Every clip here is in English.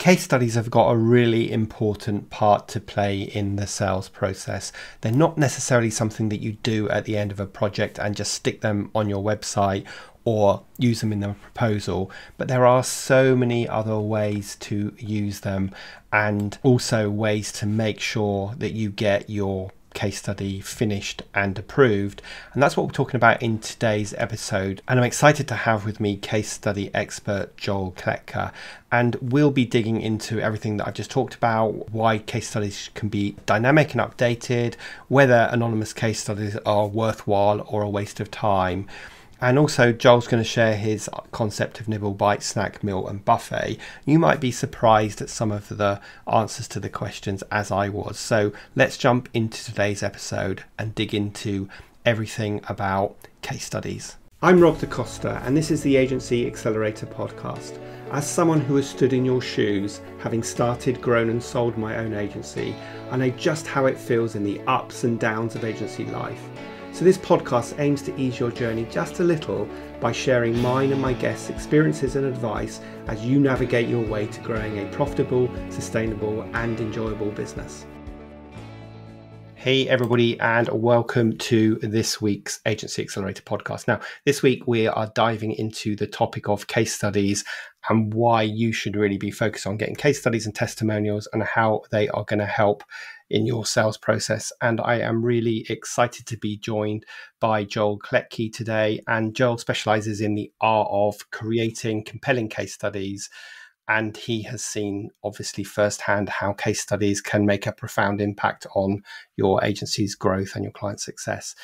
Case studies have got a really important part to play in the sales process. They're not necessarily something that you do at the end of a project and just stick them on your website or use them in the proposal, but there are so many other ways to use them, and also ways to make sure that you get your case study finished and approved. And that's what we're talking about in today's episode. And I'm excited to have with me case study expert Joel Klettke. And we'll be digging into everything that I've just talked about, why case studies can be dynamic and updated, whether anonymous case studies are worthwhile or a waste of time. And also, Joel's going to share his concept of nibble, bite, snack, meal and buffet. You might be surprised at some of the answers to the questions, as I was. So let's jump into today's episode and dig into everything about case studies. I'm Rob DaCosta, and this is the Agency Accelerator podcast. As someone who has stood in your shoes, having started, grown and sold my own agency, I know just how it feels in the ups and downs of agency life. So this podcast aims to ease your journey just a little by sharing mine and my guests' experiences and advice as you navigate your way to growing a profitable, sustainable and enjoyable business. Hey everybody, and welcome to this week's Agency Accelerator podcast. Now, this week we are diving into the topic of case studies and why you should really be focused on getting case studies and testimonials and how they are going to help in your sales process. And I am really excited to be joined by Joel Klettke today. And Joel specializes in the art of creating compelling case studies. And he has seen, obviously, firsthand how case studies can make a profound impact on your agency's growth and your client success.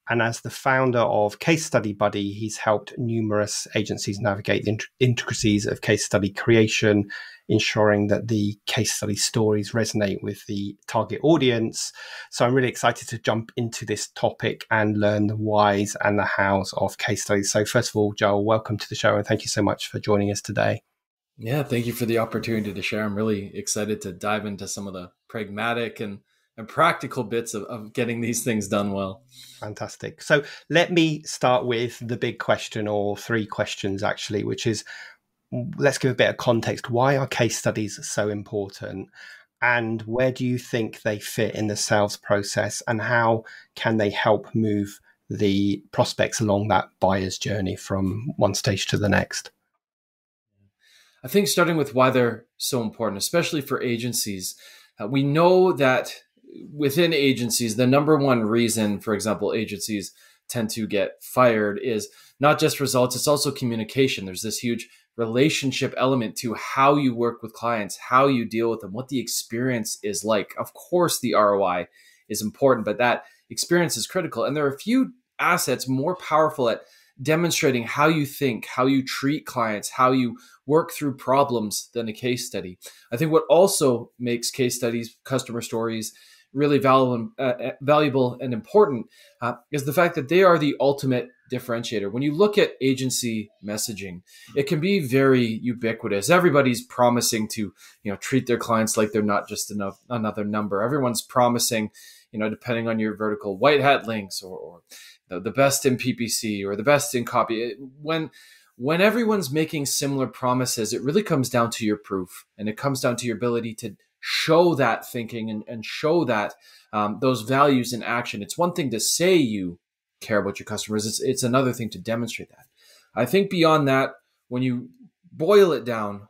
And as the founder of Case Study Buddy, he's helped numerous agencies navigate the intricacies of case study creation, ensuring that the case study stories resonate with the target audience. So I'm really excited to jump into this topic and learn the whys and the hows of case studies. So first of all, Joel, welcome to the show, and thank you so much for joining us today. Yeah, thank you for the opportunity to share. I'm really excited to dive into some of the pragmatic and practical bits of getting these things done well. Fantastic. So let me start with the big question, or three questions actually, which is, let's give a bit of context. Why are case studies so important? And where do you think they fit in the sales process? And how can they help move the prospects along that buyer's journey from one stage to the next? I think starting with why they're so important, especially for agencies, we know that within agencies, the number one reason, for example, agencies tend to get fired is not just results, it's also communication. There's this huge relationship element to how you work with clients, how you deal with them, what the experience is like. Of course, the ROI is important, but that experience is critical. And there are a few assets more powerful at demonstrating how you think, how you treat clients, how you work through problems than a case study. I think what also makes case studies, customer stories, really valuable and important is the fact that they are the ultimate differentiator. When you look at agency messaging, it can be very ubiquitous. Everybody's promising to, treat their clients like they're not just another number. Everyone's promising, depending on your vertical, white hat links or the best in PPC or the best in copy. When everyone's making similar promises, it really comes down to your proof, and it comes down to your ability to show that thinking and show that those values in action. It's one thing to say you care about your customers. It's another thing to demonstrate that. I think beyond that, when you boil it down,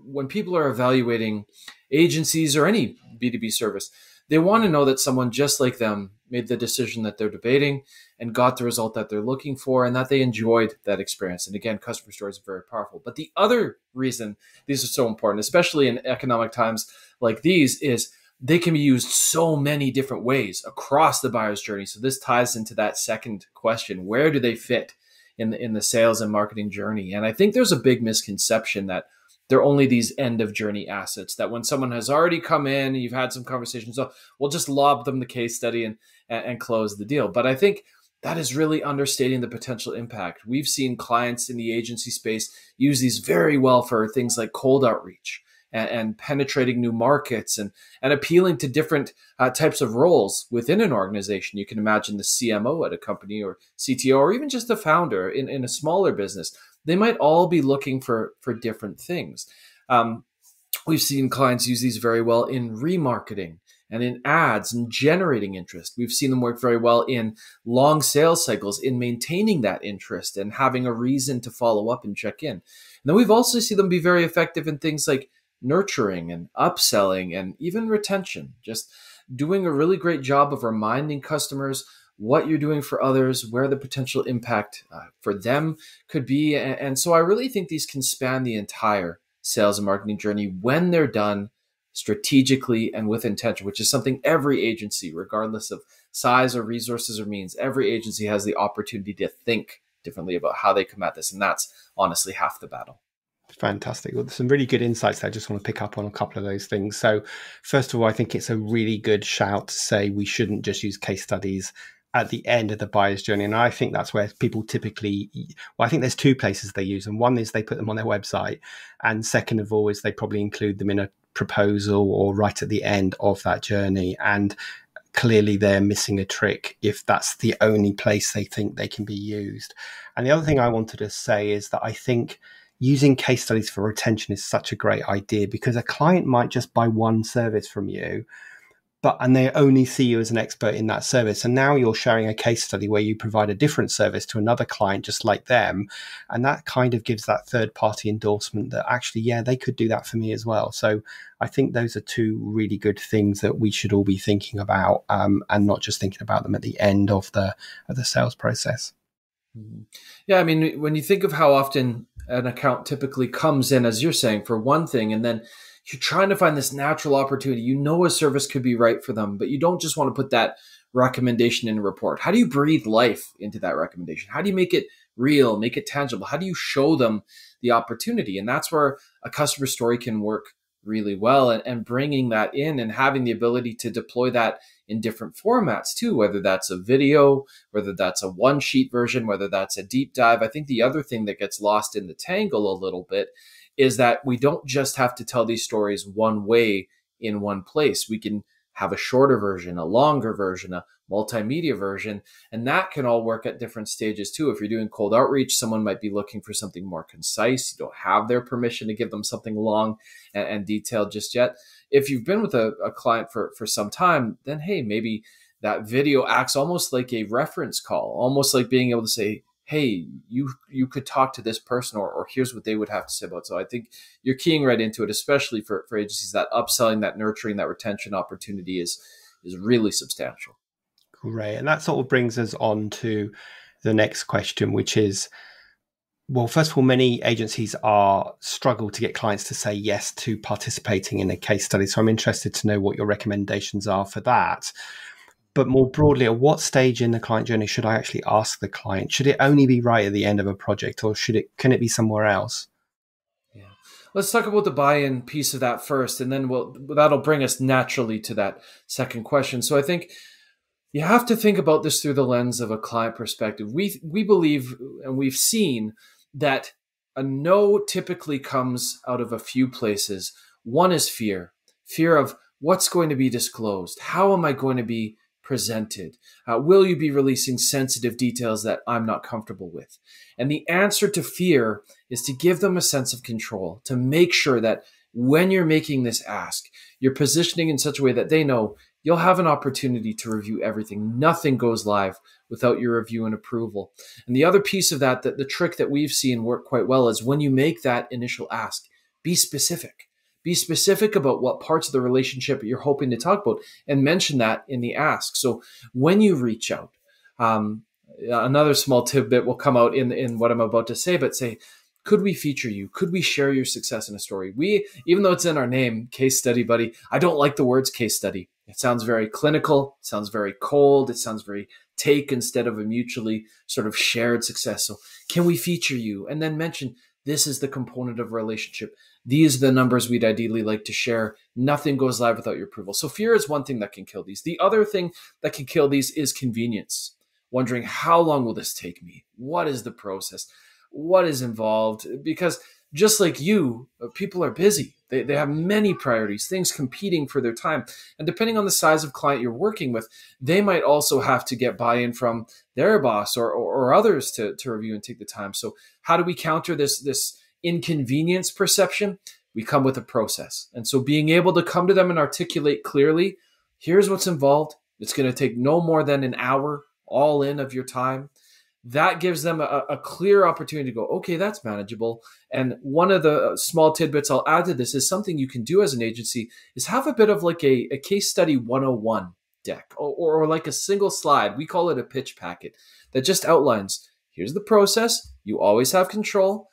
when people are evaluating agencies or any B2B service, they want to know that someone just like them made the decision that they're debating and got the result that they're looking for, and that they enjoyed that experience. And again, customer stories are very powerful. But the other reason these are so important, especially in economic times like these, is they can be used so many different ways across the buyer's journey. So this ties into that second question: where do they fit in the sales and marketing journey? And I think there's a big misconception that they're only these end of journey assets, that when someone has already come in and you've had some conversations, so we'll just lob them the case study and close the deal. But I think that is really understating the potential impact. We've seen clients in the agency space use these very well for things like cold outreach and penetrating new markets and appealing to different types of roles within an organization. You can imagine the CMO at a company, or CTO, or even just the founder in a smaller business. They might all be looking for different things. We've seen clients use these very well in remarketing and in ads and generating interest. We've seen them work very well in long sales cycles, in maintaining that interest and having a reason to follow up and check in. And then we've also seen them be very effective in things like nurturing and upselling and even retention, just doing a really great job of reminding customers what you're doing for others, where the potential impact for them could be. And so I really think these can span the entire sales and marketing journey when they're done strategically and with intention, which is something every agency, regardless of size or resources or means, every agency has the opportunity to think differently about how they come at this. And that's honestly half the battle. Fantastic. Well, there's some really good insights there. I just want to pick up on a couple of those things. So first of all, I think it's a really good shout to say we shouldn't just use case studies at the end of the buyer's journey. And I think that's where people typically, well, I think there's two places they use them. One is they put them on their website. And second of all is they probably include them in a proposal or right at the end of that journey. And clearly they're missing a trick if that's the only place they think they can be used. And the other thing I wanted to say is that I think using case studies for retention is such a great idea, because a client might just buy one service from you, and they only see you as an expert in that service. And now you're sharing a case study where you provide a different service to another client just like them. And that kind of gives that third party endorsement that actually, yeah, they could do that for me as well. So I think those are two really good things that we should all be thinking about, and not just thinking about them at the end of the sales process. Yeah, I mean, when you think of how often an account typically comes in, as you're saying, for one thing, and then you're trying to find this natural opportunity. You know a service could be right for them, but you don't just want to put that recommendation in a report. How do you breathe life into that recommendation? How do you make it real, make it tangible? How do you show them the opportunity? And that's where a customer story can work really well, and bringing that in and having the ability to deploy that in different formats too, whether that's a video, whether that's a one sheet version, whether that's a deep dive. I think the other thing that gets lost in the tangle a little bit is that we don't just have to tell these stories one way in one place. We can have a shorter version, a longer version, a multimedia version, and that can all work at different stages too. If you're doing cold outreach, someone might be looking for something more concise. You don't have their permission to give them something long and detailed just yet. If you've been with a client for some time, then hey, maybe that video acts almost like a reference call, almost like being able to say, hey, you could talk to this person, or here's what they would have to say about it. So I think you're keying right into it, especially for agencies. That upselling, that nurturing, that retention opportunity is really substantial. Great. And that sort of brings us on to the next question, which is, well, first of all, many agencies struggle to get clients to say yes to participating in a case study. So I'm interested to know what your recommendations are for that. But more broadly, at what stage in the client journey should I actually ask the client? Should it only be right at the end of a project, or can it be somewhere else? Yeah. Let's talk about the buy-in piece of that first, and then that'll bring us naturally to that second question. So I think you have to think about this through the lens of a client perspective. We believe, and we've seen, that a no typically comes out of a few places. One is fear of what's going to be disclosed. How am I going to be presented? Will you be releasing sensitive details that I'm not comfortable with? And the answer to fear is to give them a sense of control, to make sure that when you're making this ask, you're positioning in such a way that they know you'll have an opportunity to review everything. Nothing goes live without your review and approval. And the other piece of that the trick that we've seen work quite well is when you make that initial ask, be specific. Be specific about what parts of the relationship you're hoping to talk about, and mention that in the ask. So when you reach out, another small tidbit will come out in what I'm about to say, but say, could we feature you? Could we share your success in a story? Even though it's in our name, Case Study Buddy, I don't like the words case study. It sounds very clinical. It sounds very cold. It sounds very take instead of a mutually sort of shared success. So can we feature you? And then mention, this is the component of a relationship. These are the numbers we'd ideally like to share. Nothing goes live without your approval. So fear is one thing that can kill these. The other thing that can kill these is convenience. Wondering, how long will this take me? What is the process? What is involved? Because just like you, people are busy. They have many priorities, things competing for their time. And depending on the size of client you're working with, they might also have to get buy-in from their boss or others to review and take the time. So how do we counter this inconvenience perception? we come with a process. And so being able to come to them and articulate clearly, here's what's involved. It's going to take no more than an hour all in of your time. That gives them a clear opportunity to go, okay, that's manageable. And one of the small tidbits I'll add to this is something you can do as an agency is have a bit of like a case study 101 deck or like a single slide. We call it a pitch packet that just outlines, here's the process. You always have control.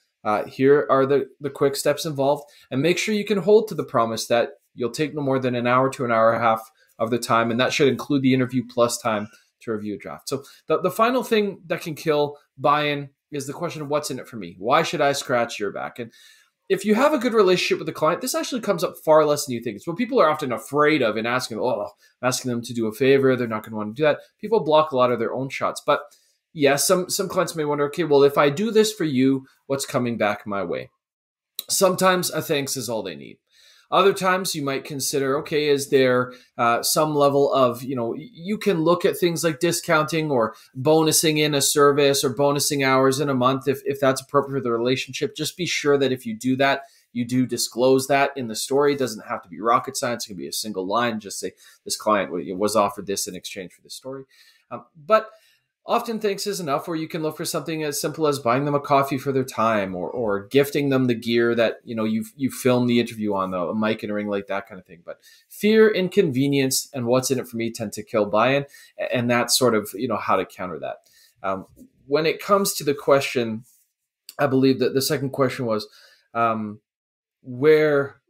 Here are the quick steps involved. And make sure you can hold to the promise that you'll take no more than an hour to an hour and a half of the time. And that should include the interview plus time to review a draft. So the final thing that can kill buy-in is the question of what's in it for me? Why should I scratch your back? And if you have a good relationship with the client, this actually comes up far less than you think. It's what people are often afraid of in asking them to do a favor. They're not going to want to do that. People block a lot of their own shots. But yes, some clients may wonder, okay, well, if I do this for you, what's coming back my way? Sometimes a thanks is all they need. Other times you might consider, okay, is there some level of, you can look at things like discounting or bonusing in a service or bonusing hours in a month if that's appropriate for the relationship. Just be sure that if you do that, you do disclose that in the story. It doesn't have to be rocket science. It can be a single line. Just say this client was offered this in exchange for this story. But often thanks is enough, or you can look for something as simple as buying them a coffee for their time or gifting them the gear that, you filmed the interview on, a mic and a ring light, that kind of thing. But fear, inconvenience, and what's in it for me tend to kill buy-in. And that's sort of, how to counter that. When it comes to the question, I believe that the second question was where...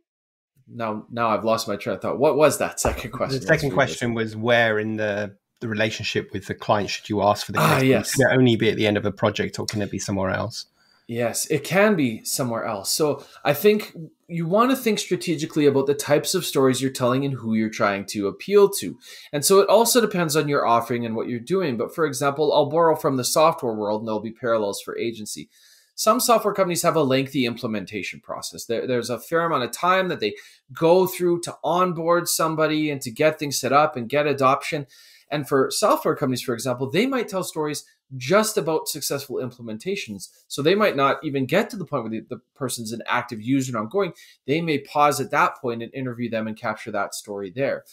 Now I've lost my train of thought. What was that second question? The second question was where in the relationship with the client should you ask for the case? Yes. Can it only be at the end of a project, or can it be somewhere else? Yes, it can be somewhere else. So I think you want to think strategically about the types of stories you're telling and who you're trying to appeal to. And so it also depends on your offering and what you're doing. But for example, I'll borrow from the software world, and there'll be parallels for agency. Some software companies have a lengthy implementation process. There's a fair amount of time that they go through to onboard somebody and to get things set up and get adoption. And for software companies, for example, they might tell stories just about successful implementations. So they might not even get to the point where the person's an active user and ongoing. They may pause at that point and interview them and capture that story there.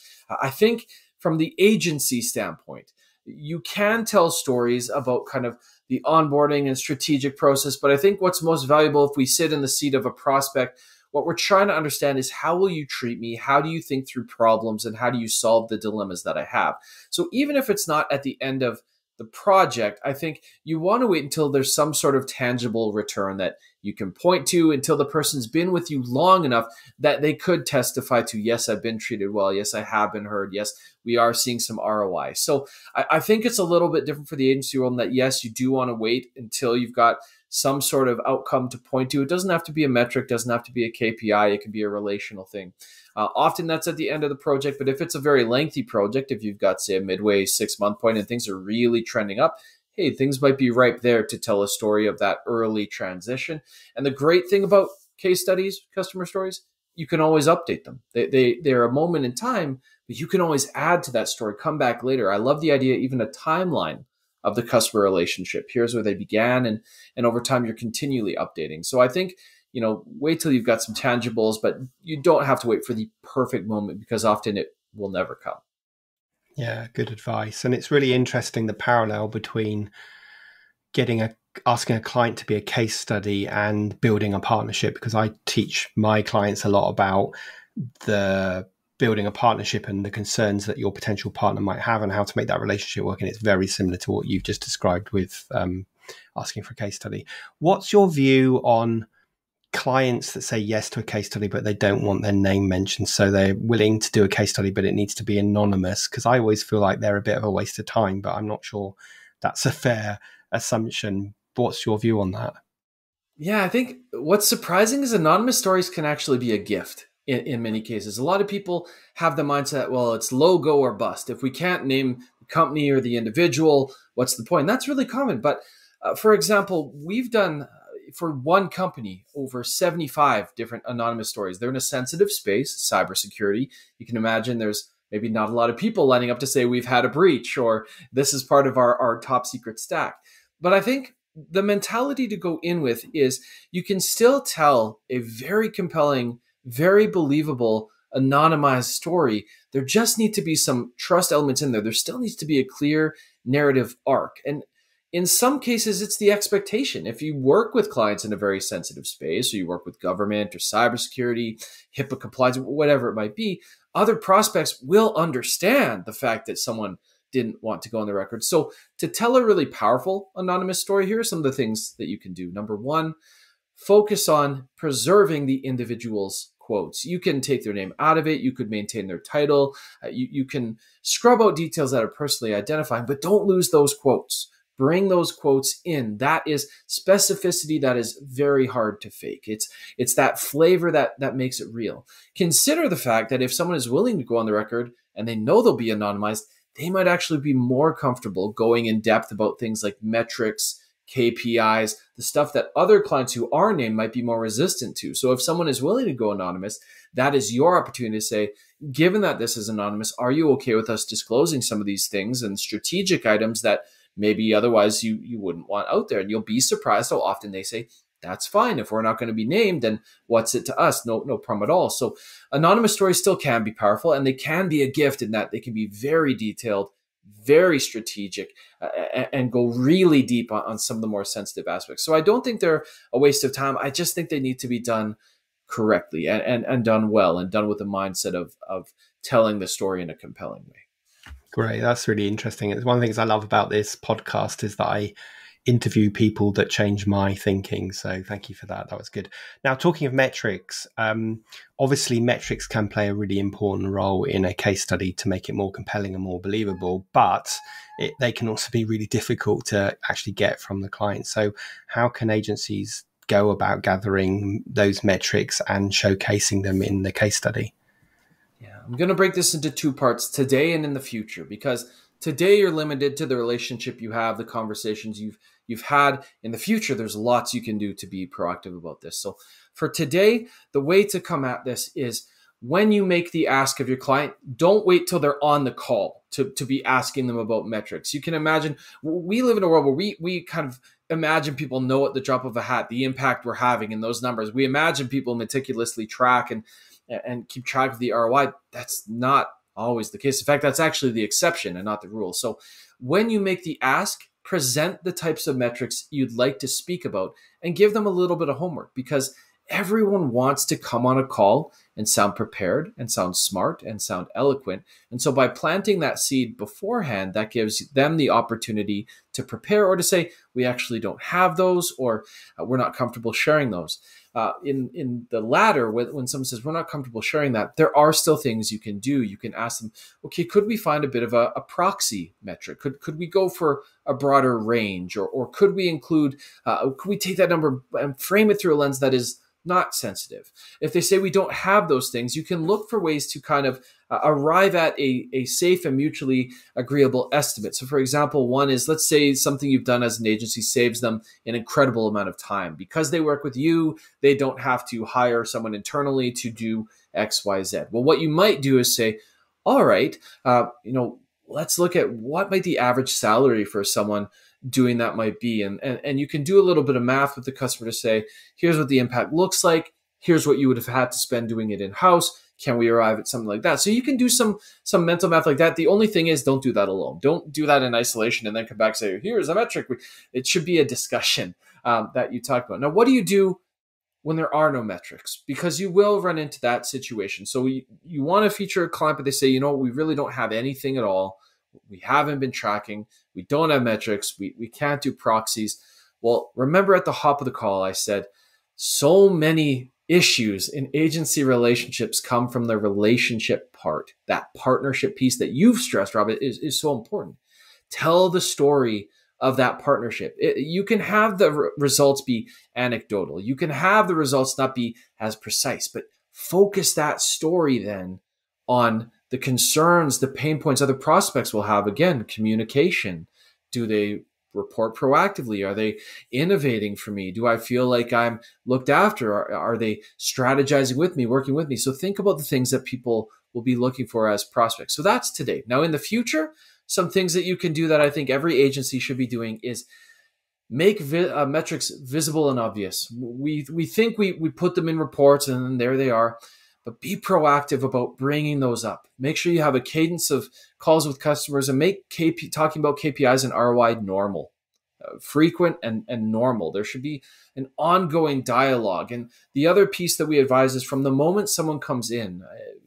I think from the agency standpoint, you can tell stories about kind of the onboarding and strategic process. But I think what's most valuable if we sit in the seat of a prospect, what we're trying to understand is how will you treat me? How do you think through problems? And how do you solve the dilemmas that I have? So even if it's not at the end of the project, I think you want to wait until there's some sort of tangible return that you can point to, until the person's been with you long enough that they could testify to, yes, I've been treated well. Yes, I have been heard. Yes, we are seeing some ROI. So I think it's a little bit different for the agency world in that, yes, you do want to wait until you've got some sort of outcome to point to. It doesn't have to be a metric, doesn't have to be a KPI. It can be a relational thing. Often that's at the end of the project, but if it's a very lengthy project, if you've got, say, a midway 6-month point and things are really trending up, hey, things might be ripe there to tell a story of that early transition. And the great thing about case studies, customer stories, you can always update them. They're a moment in time, but you can always add to that story, come back later. I love the idea, even a timeline of the customer relationship. Here's where they began, and over time you're continually updating. So I think, wait till you've got some tangibles, but you don't have to wait for the perfect moment because often it will never come. Yeah, good advice. And it's really interesting, the parallel between asking a client to be a case study and building a partnership, because I teach my clients a lot about the building a partnership and the concerns that your potential partner might have and how to make that relationship work. And it's very similar to what you've just described with asking for a case study. What's your view on clients that say yes to a case study, but they don't want their name mentioned? So they're willing to do a case study, but it needs to be anonymous, because I always feel like they're a bit of a waste of time, but I'm not sure that's a fair assumption. What's your view on that? Yeah, I think what's surprising is anonymous stories can actually be a gift in many cases. A lot of people have the mindset, well, it's logo or bust. If we can't name the company or the individual, what's the point? And that's really common. But for example, we've done for one company over 75 different anonymous stories. They're in a sensitive space, cybersecurity. You can imagine there's maybe not a lot of people lining up to say we've had a breach or this is part of our top secret stack. But I think the mentality to go in with is you can still tell a very compelling very believable, anonymized story. There just need to be some trust elements in there. There still needs to be a clear narrative arc. And in some cases, it's the expectation. If you work with clients in a very sensitive space, or you work with government or cybersecurity, HIPAA compliance, whatever it might be, other prospects will understand the fact that someone didn't want to go on the record. So to tell a really powerful anonymous story, here are some of the things that you can do. Number one, focus on preserving the individual's quotes. You can take their name out of it. You could maintain their title. You can scrub out details that are personally identifying, but don't lose those quotes. Bring those quotes in. That is specificity that is very hard to fake. It's that flavor that makes it real. Consider the fact that if someone is willing to go on the record and they know they'll be anonymized, they might actually be more comfortable going in depth about things like metrics, KPIs, the stuff that other clients who are named might be more resistant to. So if someone is willing to go anonymous, that is your opportunity to say, given that this is anonymous, are you okay with us disclosing some of these things and strategic items that maybe otherwise you wouldn't want out there? And you'll be surprised how often they say, that's fine. If we're not going to be named, then what's it to us? No problem at all. So anonymous stories still can be powerful, and they can be a gift in that they can be very detailed, very strategic, and go really deep on some of the more sensitive aspects. So I don't think they're a waste of time. I just think they need to be done correctly and done well, and done with the mindset of telling the story in a compelling way. Great. That's really interesting. It's one of the things I love about this podcast is that I interview people that change my thinking. So thank you for that. That was good. Now, talking of metrics, obviously metrics can play a really important role in a case study to make it more compelling and more believable, but they can also be really difficult to actually get from the client. So how can agencies go about gathering those metrics and showcasing them in the case study? Yeah, I'm going to break this into two parts, today and in the future, because today you're limited to the relationship you have, the conversations you've had. In the future, there's lots you can do to be proactive about this. So for today, the way to come at this is when you make the ask of your client, don't wait till they're on the call to be asking them about metrics. You can imagine, we live in a world where we kind of imagine people know at the drop of a hat the impact we're having in those numbers. We imagine people meticulously track and keep track of the ROI. That's not always the case. In fact, that's actually the exception and not the rule. So when you make the ask, present the types of metrics you'd like to speak about and give them a little bit of homework, because everyone wants to come on a call and sound prepared and sound smart and sound eloquent. And so by planting that seed beforehand, that gives them the opportunity to prepare or to say, we actually don't have those, or we're not comfortable sharing those. In the latter, when someone says we're not comfortable sharing that, there are still things you can do. You can ask them, okay, could we find a bit of a proxy metric? Could we go for a broader range, or could we include, could we take that number and frame it through a lens that is not sensitive? If they say we don't have those things, you can look for ways to kind of arrive at a safe and mutually agreeable estimate. So for example, one is, let's say something you've done as an agency saves them an incredible amount of time. Because they work with you, they don't have to hire someone internally to do X, Y, Z. Well, what you might do is say, all right, let's look at what might the average salary for someone doing that might be. And you can do a little bit of math with the customer to say, here's what the impact looks like. Here's what you would have had to spend doing it in-house. Can we arrive at something like that? So you can do some mental math like that. The only thing is, don't do that alone. Don't do that in isolation and then come back and say, here's a metric. It should be a discussion that you talk about. Now, what do you do when there are no metrics? Because you will run into that situation. So you want to feature a client, but they say, we really don't have anything at all. We haven't been tracking. We don't have metrics. We can't do proxies. Well, remember at the hop of the call, I said so many issues in agency relationships come from the relationship part. That partnership piece that you've stressed, Rob, is so important. Tell the story of that partnership. You can have the results be anecdotal. You can have the results not be as precise, but focus that story then on the concerns, the pain points other prospects will have. Again, communication. Do they report proactively? Are they innovating for me? Do I feel like I'm looked after? Are they strategizing with me, working with me? So think about the things that people will be looking for as prospects. So that's today. Now, in the future, some things that you can do that I think every agency should be doing is make metrics visible and obvious. We think we put them in reports and there they are. but be proactive about bringing those up. Make sure you have a cadence of calls with customers and make talking about KPIs and ROI normal. Frequent and normal. There should be an ongoing dialogue. And the other piece that we advise is from the moment someone comes in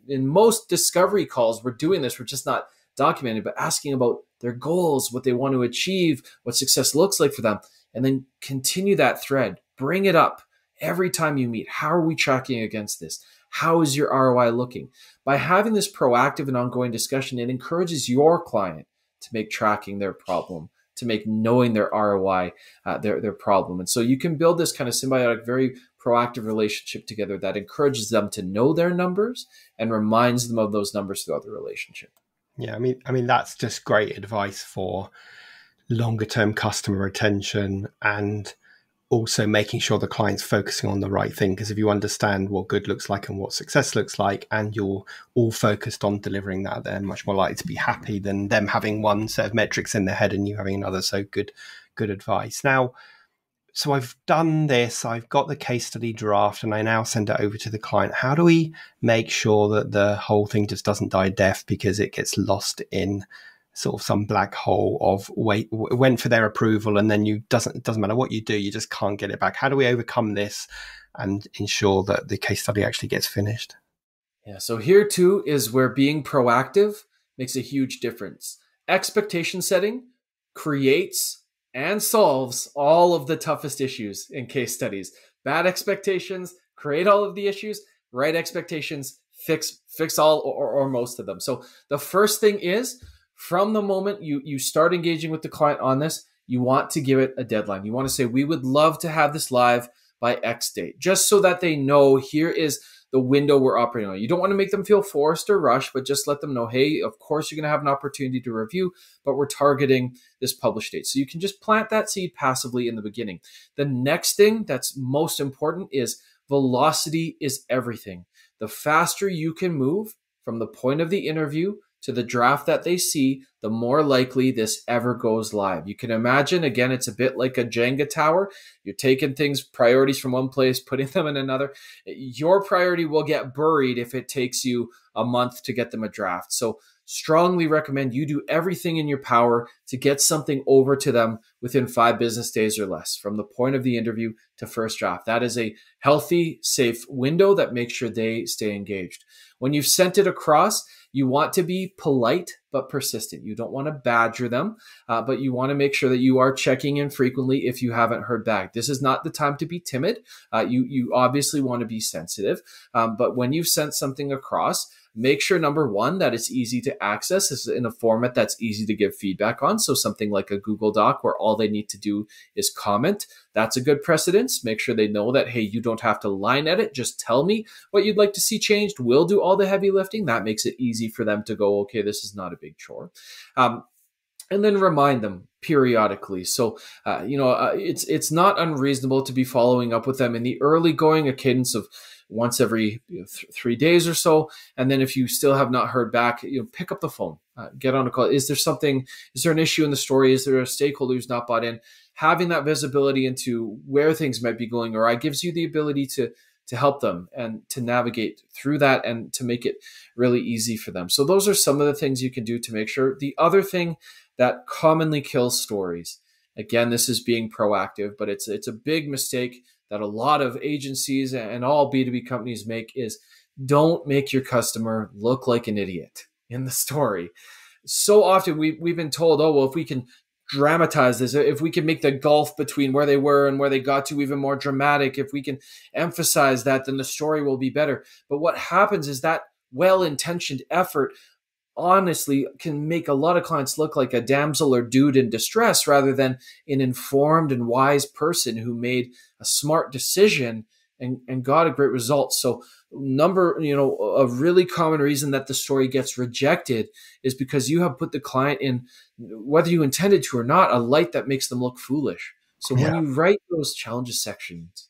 most discovery calls, we're doing this, we're just not documenting, but asking about their goals, what they want to achieve, what success looks like for them, and then continue that thread. Bring it up every time you meet. How are we tracking against this? How is your ROI looking? By having this proactive and ongoing discussion, it encourages your client to make tracking their problem, to make knowing their ROI their problem. And so you can build this kind of symbiotic, very proactive relationship together that encourages them to know their numbers and reminds them of those numbers throughout the relationship. Yeah, I mean that's just great advice for longer term customer retention, and also making sure the client's focusing on the right thing. Because if you understand what good looks like and what success looks like, and you're all focused on delivering that, they're much more likely to be happy than them having one set of metrics in their head and you having another. So good advice. Now, so I've done this, I've got the case study draft, and I now send it over to the client. How do we make sure that the whole thing just doesn't die deaf because it gets lost in sort of some black hole of went for their approval, and then it doesn't matter what you do, you just can't get it back? How do we overcome this and ensure that the case study actually gets finished? Yeah, so here too is where being proactive makes a huge difference. Expectation setting creates and solves all of the toughest issues in case studies. Bad expectations create all of the issues. Right expectations fix all or most of them. So the first thing is, from the moment you start engaging with the client on this, you want to give it a deadline. You want to say, we would love to have this live by X date, just so that they know here is the window we're operating on. You don't want to make them feel forced or rushed, but just let them know, hey, of course you're going to have an opportunity to review, but we're targeting this publish date. So you can just plant that seed passively in the beginning. The next thing that's most important is velocity is everything. The faster you can move from the point of the interview to the draft that they see, the more likely this ever goes live. You can imagine, again, it's a bit like a Jenga tower. You're taking priorities from one place, putting them in another. Your priority will get buried if it takes you a month to get them a draft. So strongly recommend you do everything in your power to get something over to them within 5 business days or less, from the point of the interview to first draft. That is a healthy, safe window that makes sure they stay engaged. When you've sent it across, you want to be polite but persistent. You don't want to badger them, but you want to make sure that you are checking in frequently if you haven't heard back. This is not the time to be timid. You obviously want to be sensitive, but when you've sent something across, make sure, number one, that it's easy to access. It's in a format that's easy to give feedback on. So something like a Google Doc where all they need to do is comment. That's a good precedence. Make sure they know that, hey, you don't have to line edit. Just tell me what you'd like to see changed. We'll do all the heavy lifting. That makes it easy for them to go, okay, this is not a big chore. And then remind them periodically. So, it's not unreasonable to be following up with them in the early going, a cadence of once every 3 days or so. And then if you still have not heard back, pick up the phone, get on a call. Is there an issue in the story? Is there a stakeholder who's not bought in? Having that visibility into where things might be going awry gives you the ability to help them and to navigate through that and to make it really easy for them. So those are some of the things you can do to make sure. The other thing that commonly kills stories, again, this is being proactive, but it's a big mistake that a lot of agencies and all B2B companies make, is don't make your customer look like an idiot in the story. So often we've been told, oh, well, if we can dramatize this, if we can make the gulf between where they were and where they got to even more dramatic, if we can emphasize that, then the story will be better. But what happens is that well-intentioned effort honestly can make a lot of clients look like a damsel or dude in distress rather than an informed and wise person who made a smart decision and got a great result. So a really common reason that the story gets rejected is because you have put the client in, whether you intended to or not, a light that makes them look foolish. So when you write those challenges sections,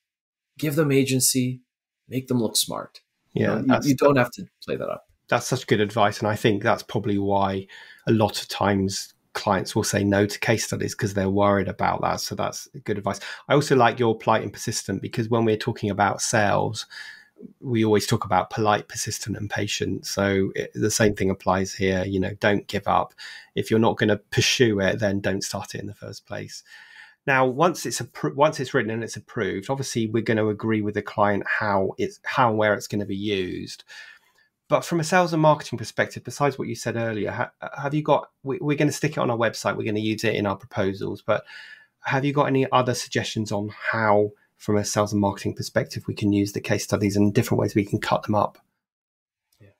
give them agency, make them look smart. Yeah, you don't have to play that up. That's such good advice. And I think that's probably why a lot of times clients will say no to case studies, because they're worried about that. So that's good advice. I also like your polite and persistent, because when we're talking about sales, we always talk about polite, persistent, and patient. So the same thing applies here. Don't give up. If you're not going to pursue it, then don't start it in the first place. Now, once it's written and it's approved, obviously we're going to agree with the client how and where it's going to be used. But from a sales and marketing perspective, besides what you said earlier, have you got? We're going to stick it on our website. We're going to use it in our proposals. But have you got any other suggestions on how, from a sales and marketing perspective, we can use the case studies and different ways we can cut them up? Yeah.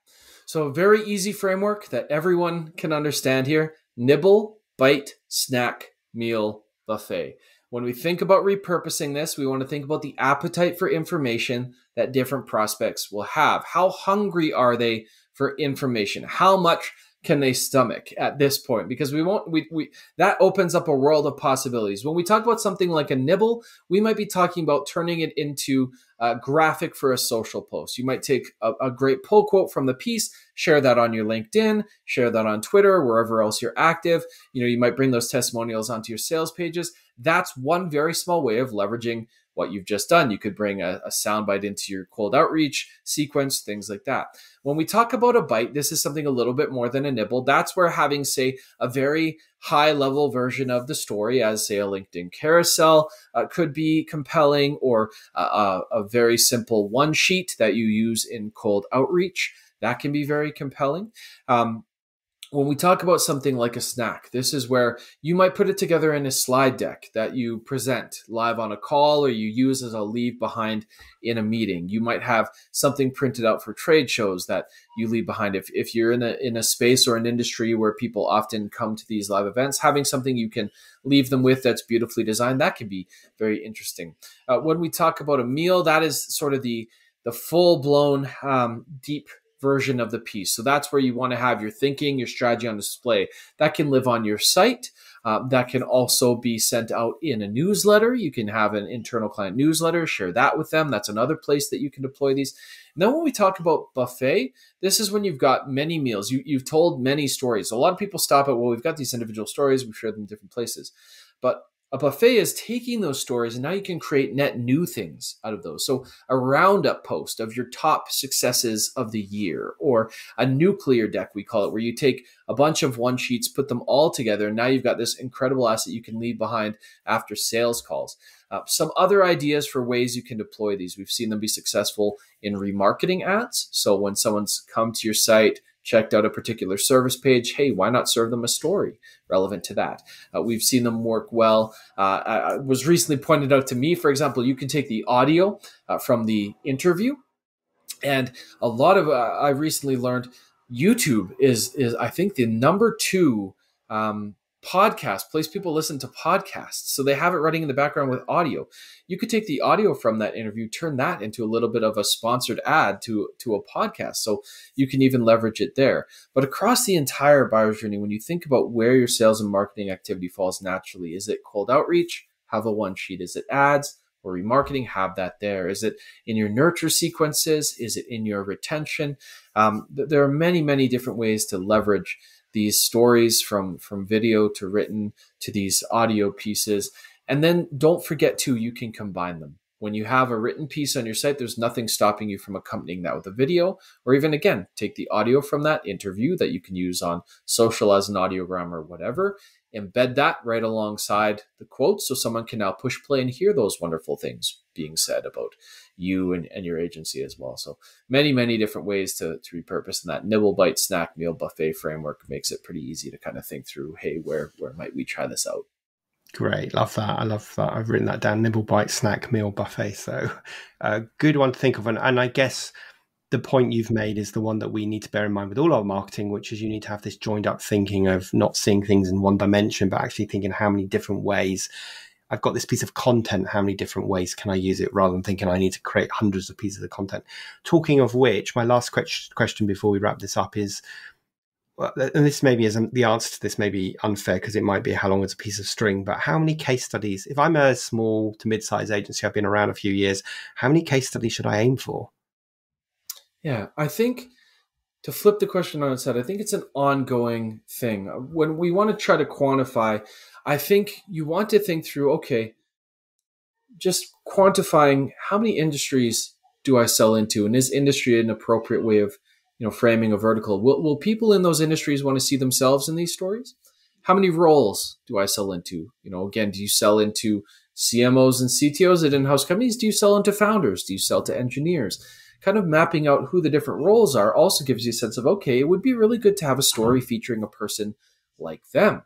So a very easy framework that everyone can understand here: nibble, bite, snack, meal, buffet. When we think about repurposing this, we want to think about the appetite for information that different prospects will have. How hungry are they for information? How much can they stomach at this point? Because that opens up a world of possibilities. When we talk about something like a nibble, we might be talking about turning it into a graphic for a social post. You might take a great pull quote from the piece, share that on your LinkedIn, share that on Twitter, wherever else you're active. You might bring those testimonials onto your sales pages. That's one very small way of leveraging what you've just done. You could bring a soundbite into your cold outreach sequence, things like that. When we talk about a bite, this is something a little bit more than a nibble. That's where having, say, a very high level version of the story, as say a LinkedIn carousel, could be compelling, or a very simple one sheet that you use in cold outreach. That can be very compelling. When we talk about something like a snack, this is where you might put it together in a slide deck that you present live on a call, or you use as a leave behind in a meeting. You might have something printed out for trade shows that you leave behind. If you're in a space or an industry where people often come to these live events, having something you can leave them with that's beautifully designed, that can be very interesting. When we talk about a meal, that is sort of the full-blown deep version of the piece. So that's where you want to have your thinking, your strategy on display. That can live on your site. That can also be sent out in a newsletter. You can have an internal client newsletter, share that with them. That's another place that you can deploy these. And then when we talk about buffet, this is when you've got many meals. You've told many stories. A lot of people stop at, well, we've got these individual stories, we've shared them in different places. But a buffet is taking those stories, and now you can create net new things out of those. So a roundup post of your top successes of the year, or a nuclear deck, we call it, where you take a bunch of one sheets, put them all together, and now you've got this incredible asset you can leave behind after sales calls. Some other ideas for ways you can deploy these. We've seen them be successful in remarketing ads. So when someone's come to your site, checked out a particular service page, hey, why not serve them a story relevant to that? We've seen them work well. It was recently pointed out to me, for example, you can take the audio from the interview, and a lot of, I recently learned YouTube is I think the number 2 place people listen to podcasts. So they have it running in the background with audio. You could take the audio from that interview, turn that into a little bit of a sponsored ad to a podcast. So you can even leverage it there. But across the entire buyer's journey, when you think about where your sales and marketing activity falls naturally, is it cold outreach? Have a one sheet. Is it ads or remarketing? Have that there. Is it in your nurture sequences? Is it in your retention? There are many, many different ways to leverage these stories, from video to written to these audio pieces. And then don't forget too, you can combine them. When you have a written piece on your site, there's nothing stopping you from accompanying that with a video, or even, again, take the audio from that interview that you can use on social as an audiogram or whatever, embed that right alongside the quotes, so someone can now push play and hear those wonderful things being said about you and your agency as well. So many, many different ways to repurpose, and that nibble, bite, snack, meal, buffet framework makes it pretty easy to kind of think through, hey, where might we try this out? Great. Love that. I love that. I've written that down: nibble, bite, snack, meal, buffet. So a good one to think of. And I guess the point you've made is the one that we need to bear in mind with all our marketing, which is you need to have this joined up thinking of not seeing things in one dimension, but actually thinking how many different ways. I've got this piece of content, how many different ways can I use it, rather than thinking I need to create hundreds of pieces of content. Talking of which, my last question before we wrap this up is, and this maybe isn't, the answer to this may be unfair because it might be how long is a piece of string, but how many case studies, if I'm a small to mid-size agency, I've been around a few years, how many case studies should I aim for? Yeah, I think to flip the question on its head, I think it's an ongoing thing. When we want to try to quantify, I think you want to think through, okay, just quantifying how many industries do I sell into? And is industry an appropriate way of, framing a vertical? Will people in those industries want to see themselves in these stories? How many roles do I sell into? Again, do you sell into CMOs and CTOs at in-house companies? Do you sell into founders? Do you sell to engineers? Kind of mapping out who the different roles are also gives you a sense of, okay, it would be really good to have a story featuring a person like them.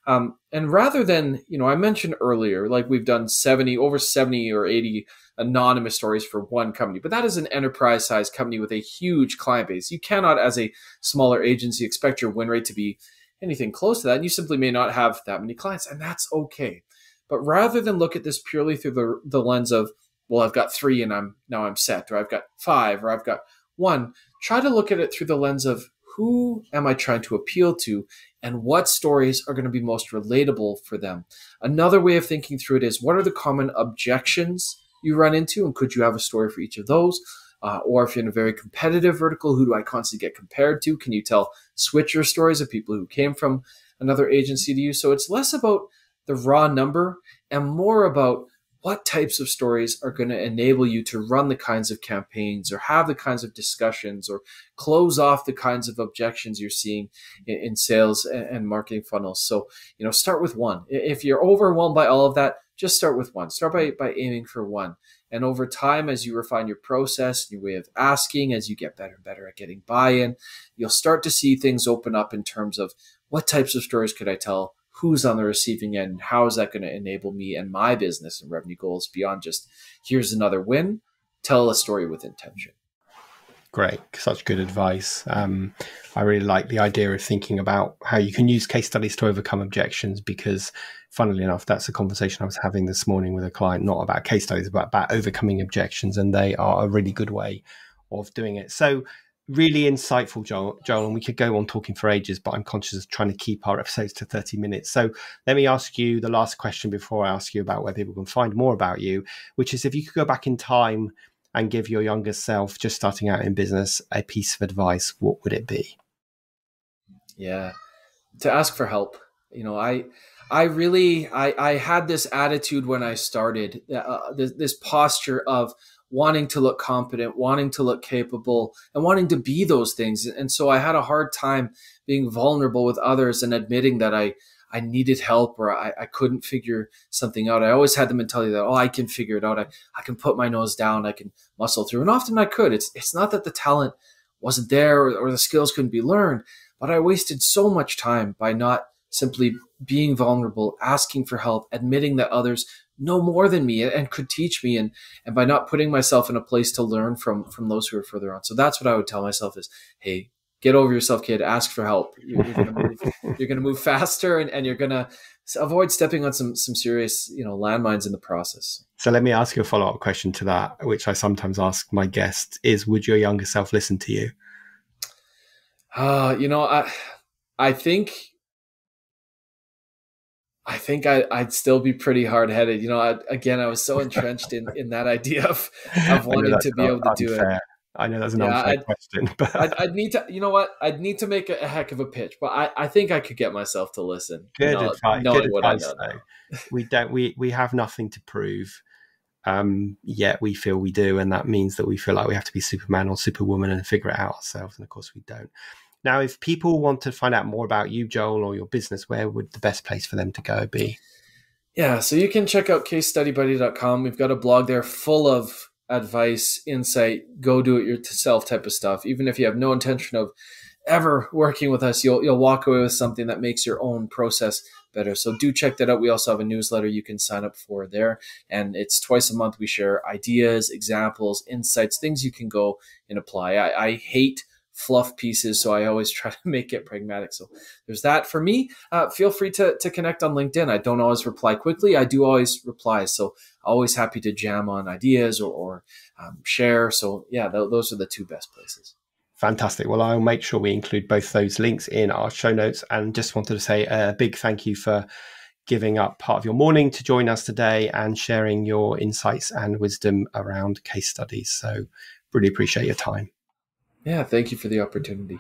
And rather than, I mentioned earlier, like we've done over 70 or 80 anonymous stories for one company, but that is an enterprise sized company with a huge client base. You cannot, as a smaller agency, expect your win rate to be anything close to that. And you simply may not have that many clients, and that's okay. But rather than look at this purely through the lens of, well, I've got 3 and I'm set, or I've got 5, or I've got 1, try to look at it through the lens of who am I trying to appeal to and what stories are going to be most relatable for them. Another way of thinking through it is, what are the common objections you run into, and could you have a story for each of those? Or if you're in a very competitive vertical, who do I constantly get compared to? Can you tell switcher stories of people who came from another agency to you? So it's less about the raw number and more about what types of stories are going to enable you to run the kinds of campaigns or have the kinds of discussions or close off the kinds of objections you're seeing in sales and marketing funnels. So, start with 1. If you're overwhelmed by all of that, just start with 1. Start by aiming for 1. And over time, as you refine your process, your way of asking, as you get better and better at getting buy-in, you'll start to see things open up in terms of what types of stories could I tell? Who's on the receiving end? How is that going to enable me and my business and revenue goals beyond just here's another win? Tell a story with intention. Great. Such good advice. I really like the idea of thinking about how you can use case studies to overcome objections, because funnily enough, that's a conversation I was having this morning with a client, not about case studies, but about overcoming objections. And they are a really good way of doing it. So really insightful, Joel, and we could go on talking for ages, but I'm conscious of trying to keep our episodes to 30 minutes. So let me ask you the last question before I ask you about where people can find more about you, which is, if you could go back in time and give your younger self just starting out in business a piece of advice, what would it be? Yeah, to ask for help. I had this attitude when I started, this posture of wanting to look competent, wanting to look capable, and wanting to be those things. And so I had a hard time being vulnerable with others and admitting that I needed help, or I couldn't figure something out. I always had the mentality that, I can figure it out. I can put my nose down. I can muscle through. And often I could. It's not that the talent wasn't there or the skills couldn't be learned, but I wasted so much time by not simply being vulnerable, asking for help, admitting that others know more than me and could teach me, and by not putting myself in a place to learn from those who are further on. So that's what I would tell myself is, hey, get over yourself, kid. Ask for help. You're going to move faster, and you're going to avoid stepping on some serious landmines in the process. So let me ask you a follow-up question to that, which I sometimes ask my guests, is, would your younger self listen to you? I think I'd still be pretty hard-headed. I was so entrenched in that idea of wanting to be able to do it. I know that's an unfair question, but I'd need to, I'd need to make a heck of a pitch, but I think I could get myself to listen. Good advice, though. We have nothing to prove, yet we feel we do, and that means that we feel like we have to be Superman or Superwoman and figure it out ourselves, and of course we don't. Now, if people want to find out more about you, Joel, or your business, where would the best place for them to go be? Yeah, so you can check out casestudybuddy.com. We've got a blog there full of advice, insight, go do it yourself type of stuff. Even if you have no intention of ever working with us, you'll walk away with something that makes your own process better. So do check that out. We also have a newsletter you can sign up for there, and it's twice a month. We share ideas, examples, insights, things you can go and apply. I hate fluff pieces, so I always try to make it pragmatic. So there's that for me. Feel free to connect on LinkedIn. I don't always reply quickly. I do always reply, so always happy to jam on ideas or share. So yeah, those are the two best places. Fantastic. Well, I'll make sure we include both those links in our show notes, and just wanted to say a big thank you for giving up part of your morning to join us today and sharing your insights and wisdom around case studies. So really appreciate your time. Yeah, thank you for the opportunity.